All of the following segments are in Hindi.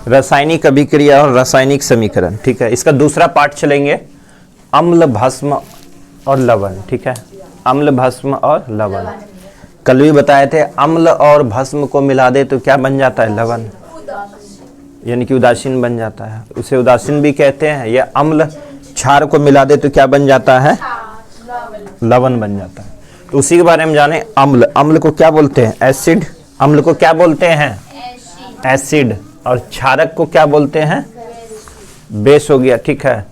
रासायनिक अभिक्रिया और रासायनिक समीकरण। ठीक है, इसका दूसरा पार्ट चलेंगे, अम्ल भस्म और लवण। ठीक है, अम्ल भस्म और लवण। कल भी बताए थे, अम्ल और भस्म को मिला दे तो क्या बन जाता है? लवण, यानी कि उदासीन बन जाता है, उसे उदासीन भी कहते हैं। या अम्ल क्षार को मिला दे तो क्या बन जाता है? लवण बन जाता है। तो उसी के बारे में जाने। अम्ल, अम्ल को क्या बोलते हैं? एसिड। अम्ल को क्या बोलते हैं? एसिड। और क्षारक को क्या बोलते हैं? बेस हो गया। ठीक है,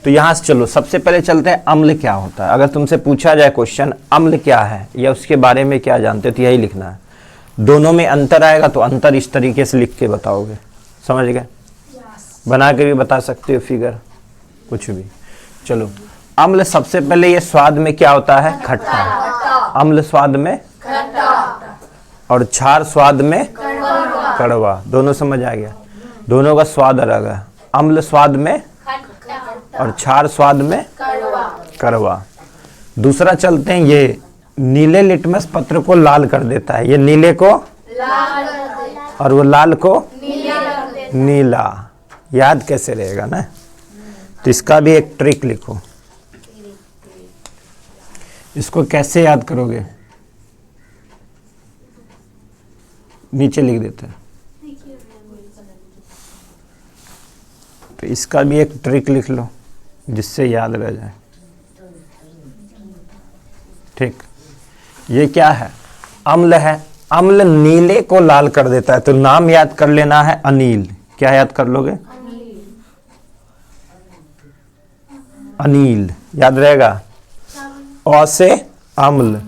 तो यहां से चलो सबसे पहले चलते हैं, अम्ल क्या होता है। अगर तुमसे पूछा जाए क्वेश्चन अम्ल क्या है या उसके बारे में क्या जानते हो, तो यही लिखना है। दोनों में अंतर आएगा तो अंतर इस तरीके से लिख के बताओगे, समझ गए? बना के भी बता सकते हो फिगर, कुछ भी। चलो, अम्ल सबसे पहले ये स्वाद में क्या होता है? खट्टा। अम्ल स्वाद में और क्षार स्वाद में कड़वा। दोनों समझ आ गया, दोनों का स्वाद अलग है। अम्ल स्वाद में और क्षार स्वाद में कड़वा। दूसरा चलते हैं, ये नीले लिटमस पत्र को लाल कर देता है। ये नीले को और वो लाल को नीला। याद कैसे रहेगा ना? तो इसका भी एक ट्रिक लिखो। इसको कैसे याद करोगे? नीचे लिख देते हैं। तो इसका भी एक ट्रिक लिख लो जिससे याद रह जाए। ठीक, ये क्या है? अम्ल है। अम्ल नीले को लाल कर देता है, तो नाम याद कर लेना है अनील। क्या याद कर लोगे? अनील याद रहेगा। अ से अम्ल,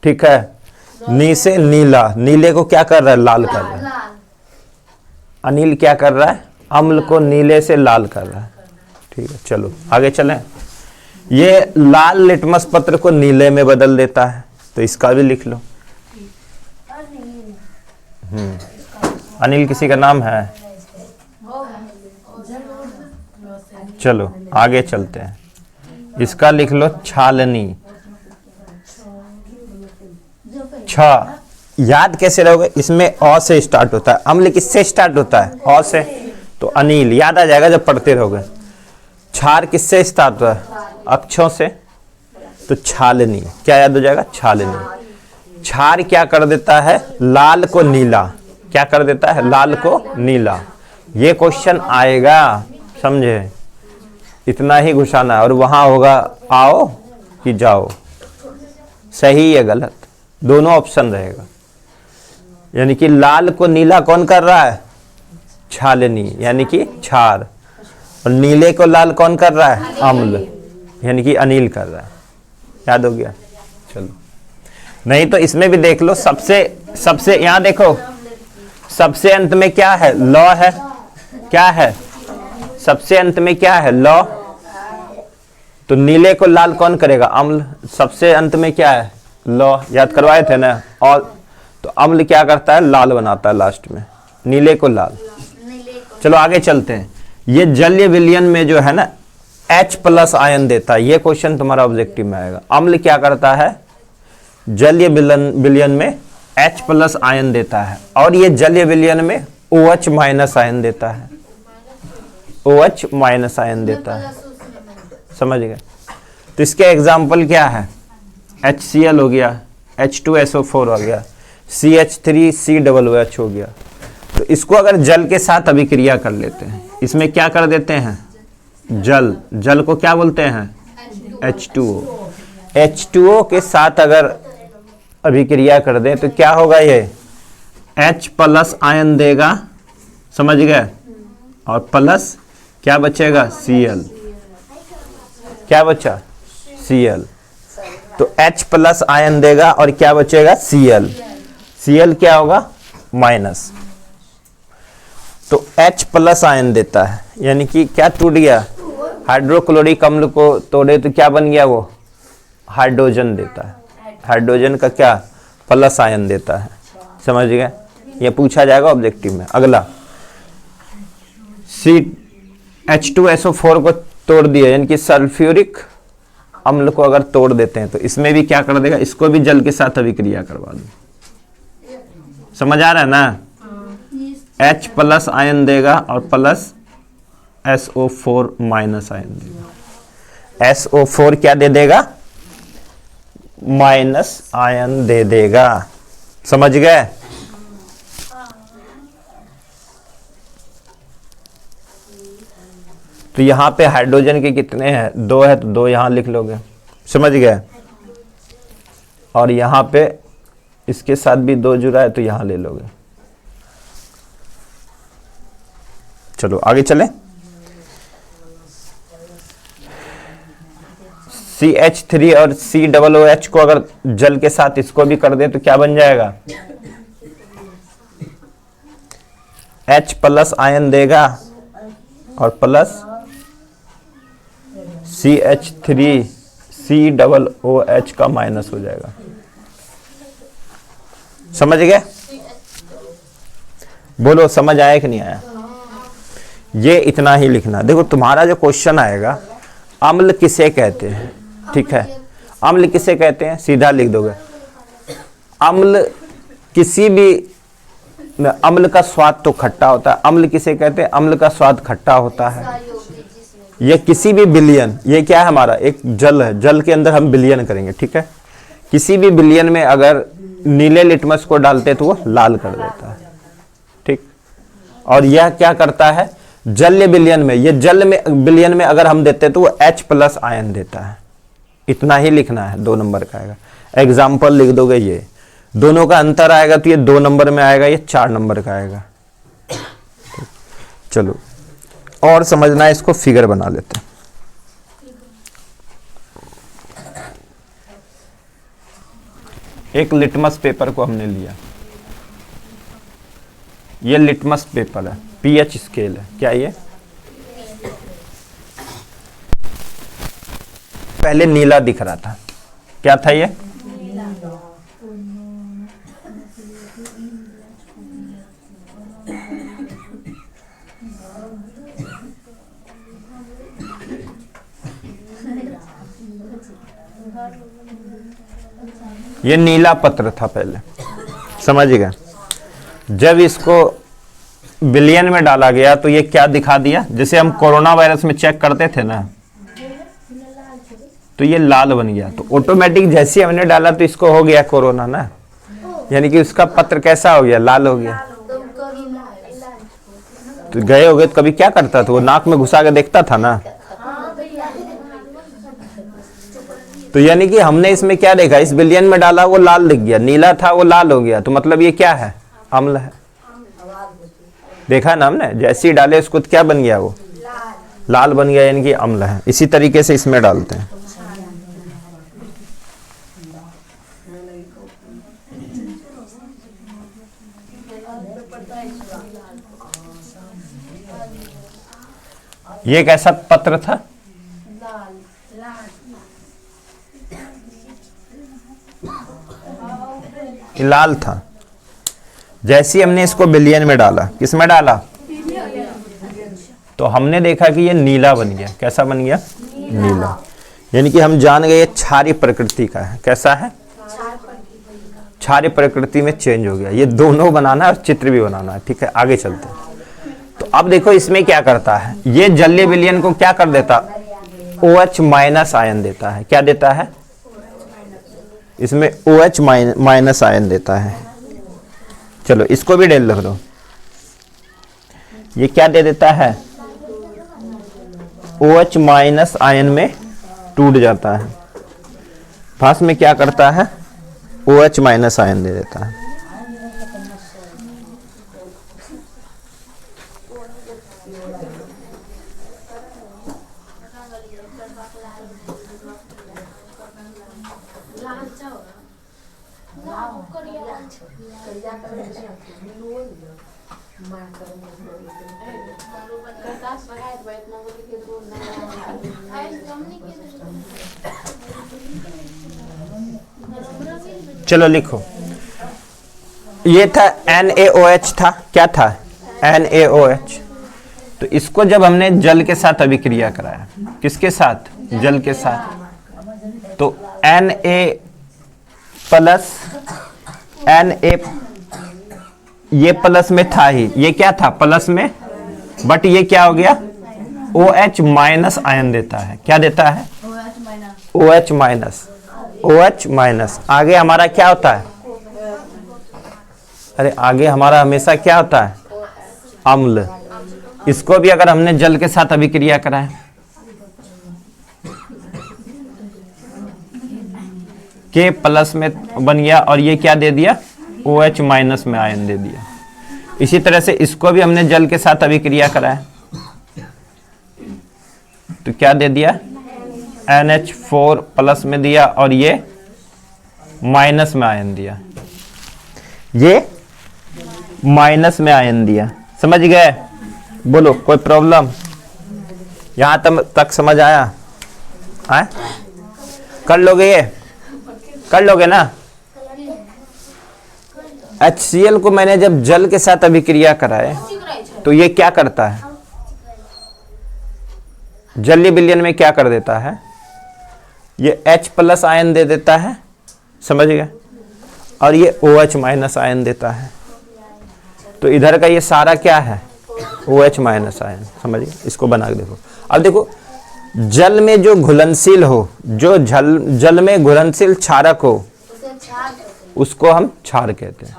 ठीक है। नी से नीला, नीले को क्या कर रहा है? लाल कर रहा है। अनील क्या कर रहा है? अम्ल को नीले से लाल कर रहा है। ठीक है, चलो आगे चलें। ये लाल लिटमस पत्र को नीले में बदल देता है, तो इसका भी लिख लो। अनिल किसी का नाम है? चलो आगे चलते हैं। इसका लिख लो छालनी। छ याद कैसे रहोगे? इसमें अ से स्टार्ट होता है। अम्ल किससे स्टार्ट होता है? अ से। तो अनील याद आ जाएगा जब पढ़ते रहोगे। क्षार किससे स्टार्ट होता है? अक्षों से। तो छालनी क्या याद हो जाएगा? छालनी। क्षार क्या कर देता है? लाल को नीला। क्या कर देता है? लाल को नीला। ये क्वेश्चन आएगा, समझे? इतना ही घुसाना। और वहां होगा आओ कि जाओ, सही या गलत, दोनों ऑप्शन रहेगा। यानी कि लाल को नीला कौन कर रहा है? छालनी, यानी कि क्षार। और नीले को लाल कौन कर रहा है? अम्ल, यानी कि अनील कर रहा है। याद हो गया? चलो, नहीं तो इसमें भी देख लो। सबसे यहां देखो, सबसे अंत में क्या है? लौ है। क्या है? सबसे अंत में क्या है? लौ। तो नीले को लाल कौन करेगा? अम्ल। सबसे अंत में क्या है? लौ। याद करवाए थे ना? और तो अम्ल क्या करता है? लाल बनाता है लास्ट में, नीले को लाल। चलो आगे चलते हैं। ये जलीय विलयन में जो है ना H+ आयन देता है। ये क्वेश्चन तुम्हारा ऑब्जेक्टिव में आएगा। अम्ल क्या करता है? जलीय विलयन में H+ आयन देता है, और ये जलीय विलयन में OH- आयन देता है। OH- आयन देता है, समझ गए? तो इसके एग्जाम्पल क्या है? HCl हो गया, H2SO4 हो गया, CH3COOH हो गया। तो इसको अगर जल के साथ अभिक्रिया कर लेते हैं, इसमें क्या कर देते हैं? जल को क्या बोलते हैं? H2O। H2O के साथ अगर अभिक्रिया कर दें तो क्या होगा? ये H+ आयन देगा, समझ गए? और प्लस क्या बचेगा? Cl। क्या बचा? Cl। तो H+ आयन देगा और क्या बचेगा? Cl। Cl क्या होगा? माइनस। तो H+ आयन देता है, यानी कि क्या टूट गया? हाइड्रोक्लोरिक अम्ल को तोड़े तो क्या बन गया? वो हाइड्रोजन देता है। हाइड्रोजन का क्या? प्लस आयन देता है, समझ गए? ये पूछा जाएगा ऑब्जेक्टिव में। अगला, H2SO4 को तोड़ दिया, यानी कि सल्फ्यूरिक अम्ल को अगर तोड़ देते हैं तो इसमें भी क्या कर देगा? इसको भी जल के साथ अभिक्रिया करवा दो। समझ आ रहा है ना? H प्लस आयन देगा और प्लस SO4 माइनस आयन देगा। SO4 क्या दे देगा? माइनस आयन दे देगा। समझ गए? तो यहां पे हाइड्रोजन के कितने हैं? 2 है तो 2 यहां लिख लोगे। समझ गए? और यहां पे इसके साथ भी 2 जुड़ा है तो यहां ले लोगे। चलो आगे चलें। CH3 और COOH को अगर जल के साथ इसको भी कर दे तो क्या बन जाएगा? H प्लस आयन देगा और प्लस CH3 COOH का माइनस हो जाएगा। समझ गए? बोलो समझ आया कि नहीं आया? ये इतना ही लिखना। देखो तुम्हारा जो क्वेश्चन आएगा, अम्ल किसे कहते हैं, ठीक है? अम्ल किसे कहते हैं सीधा लिख दोगे। अम्ल किसी भी, अम्ल का स्वाद तो खट्टा होता है। अम्ल किसे कहते हैं? अम्ल का स्वाद खट्टा होता है। ये किसी भी विलयन, ये क्या है हमारा एक जल है, जल के अंदर हम विलयन करेंगे, ठीक है? किसी भी विलयन में अगर नीले लिटमस को डालते तो वो लाल कर देता है, ठीक? और यह क्या करता है? जल्य विलयन में, ये जल में विलयन में अगर हम देते तो वो H प्लस आयन देता है। इतना ही लिखना है, 2 नंबर का आएगा। एग्जाम्पल लिख दोगे। ये दोनों का अंतर आएगा तो ये 2 नंबर में आएगा, ये 4 नंबर का आएगा। चलो और समझना है इसको, फिगर बना लेते हैं। एक लिटमस पेपर को हमने लिया, ये लिटमस पेपर है, पीएच स्केल है। क्या ये? पहले नीला दिख रहा था, क्या था ये? ये नीला पत्र था पहले, समझ गए? जब इसको विलयन में डाला गया तो ये क्या दिखा दिया? जैसे हम कोरोना वायरस में चेक करते थे ना, तो ये लाल बन गया। तो ऑटोमेटिक जैसे हमने डाला तो इसको हो गया कोरोना ना, यानी कि उसका पत्र कैसा हो गया? लाल हो गया। तो गए हो गए तो कभी क्या करता था? वो नाक में घुसा के देखता था ना। तो यानी कि हमने इसमें क्या देखा? इस विलयन में डाला वो लाल दिख गया, नीला था वो लाल हो गया, तो मतलब ये क्या है? अम्ल है। देखा ना हमने, जैसे ही डाले उसको तो क्या बन गया? वो लाल बन गया, यानी कि अम्ल है। इसी तरीके से इसमें डालते हैं। ये कैसा पत्र था? लाल था। जैसे ही हमने इसको विलयन में डाला, किस में डाला? तो हमने देखा कि ये नीला बन गया। कैसा बन गया? नीला। यानी कि हम जान गए ये क्षारीय प्रकृति का है। कैसा है? क्षारीय प्रकृति में चेंज हो गया। ये दोनों बनाना है और चित्र भी बनाना है, ठीक है? आगे चलते हैं। तो अब देखो इसमें क्या करता है, ये जलीय विलयन को क्या कर देता? OH माइनस आयन देता है। क्या देता है? इसमें OH माइनस आयन देता है। चलो इसको भी डेल लिख दो। ये क्या दे देता है? OH माइनस आयन में टूट जाता है। भास में क्या करता है? OH माइनस आयन दे देता है। चलो लिखो। ये था NaOH था। क्या था? NaOH। तो इसको जब हमने जल के साथ अभिक्रिया कराया, किसके साथ? जल के साथ। तो Na प्लस Na, ये प्लस में था ही, ये क्या था प्लस में, बट ये क्या हो गया OH माइनस आयन देता है। क्या देता है OH माइनस। OH माइनस आगे हमारा क्या होता है, अरे आगे हमारा हमेशा क्या होता है अम्ल। इसको भी अगर हमने जल के साथ अभिक्रिया कराए, के प्लस में बन गया और ये क्या दे दिया OH माइनस में आयन दे दिया। इसी तरह से इसको भी हमने जल के साथ अभिक्रिया कराए तो क्या दे दिया NH4 प्लस में दिया और ये माइनस में आयन दिया, ये माइनस में आयन दिया। समझ गए? बोलो कोई प्रॉब्लम यहां तक समझ आया? कर लोगे, ये कर लोगे ना? HCl को मैंने जब जल के साथ अभिक्रिया कराए तो ये क्या करता है, जलीय विलयन में क्या कर देता है, ये H प्लस आयन दे देता है, समझ गए, और ये OH माइनस आयन देता है। तो इधर का ये सारा क्या है OH माइनस आयन, समझ गए। इसको बना के देखो। अब देखो जल में जो घुलनशील हो, जो जल में घुलनशील क्षारक हो उसको हम क्षार कहते हैं।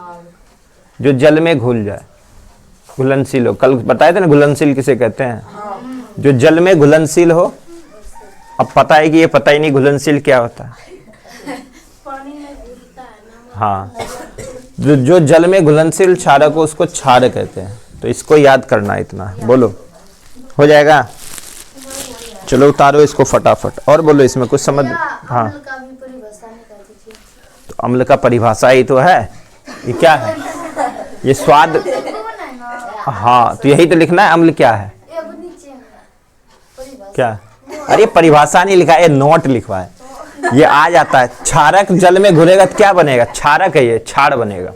जो जल में घुल जाए, घुलनशील हो, कल बताए थे ना घुलनशील किसे कहते हैं, जो जल में घुलनशील हो। अब पता है कि ये पता ही नहीं घुलनशील क्या होता है। हाँ, जो जल में घुलनशील क्षारक हो उसको क्षार कहते हैं। तो इसको याद करना इतना, बोलो हो जाएगा। चलो उतारो इसको फटाफट और बोलो इसमें कुछ समझ। हाँ, तो अम्ल का परिभाषा ही तो है, ये क्या है, ये स्वाद। हाँ, तो यही तो लिखना है अम्ल क्या है, क्या। अरे परिभाषा नहीं लिखा है, नोट लिखवा है, ये आ जाता है। क्षारक जल में घुलेगा तो क्या बनेगा, क्षारक है, ये क्षार बनेगा,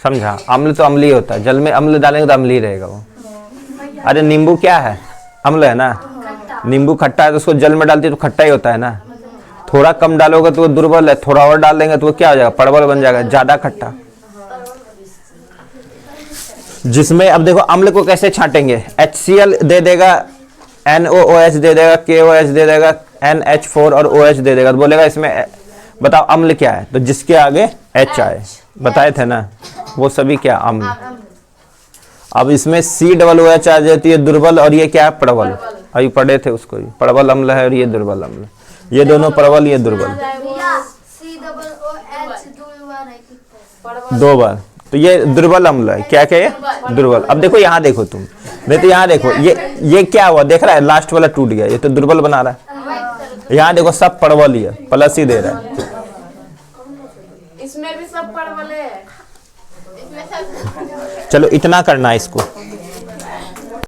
समझा। अम्ल तो अम्ल ही होता है, जल में अम्ल डालेंगे तो अम्ल ही रहेगा वो। अरे नींबू क्या है, अम्ल है ना। नींबू खट्टा है तो उसको जल में डालते तो खट्टा ही होता है ना। थोड़ा कम डालोगे तो वो दुर्बल है, थोड़ा और डाल देंगे तो वो क्या हो जाएगा, परवल बन जाएगा, ज्यादा खट्टा। जिसमें अब देखो अम्ल को कैसे छांटेंगे, HCl दे देगा, NaOH दे देगा, KOH दे देगा, NH4 और OH दे देगा, तो बोलेगा इसमें बताओ अम्ल क्या है। तो जिसके आगे H आए, बताए थे ना, वो सभी क्या अम्ल। अब इसमें COOH आ जाती है दुर्बल, और ये क्या है प्रबल। अभी पढ़े थे उसको, प्रबल अम्ल है और ये दुर्बल अम्ल, ये दोनों प्रबल, ये दुर्बल। दो बार, तो ये दुर्बल अम्ल है, क्या क्या है दुर्बल। अब देखो यहाँ देखो तुम, नहीं तो यहाँ देखो, ये क्या हुआ देख रहा है, लास्ट वाला टूट गया, ये तो दुर्बल बना रहा है। यहाँ देखो सब प्रबल ही है, प्लस ही दे रहा है। इसमें भी सब प्रबल है। चलो इतना करना है इसको।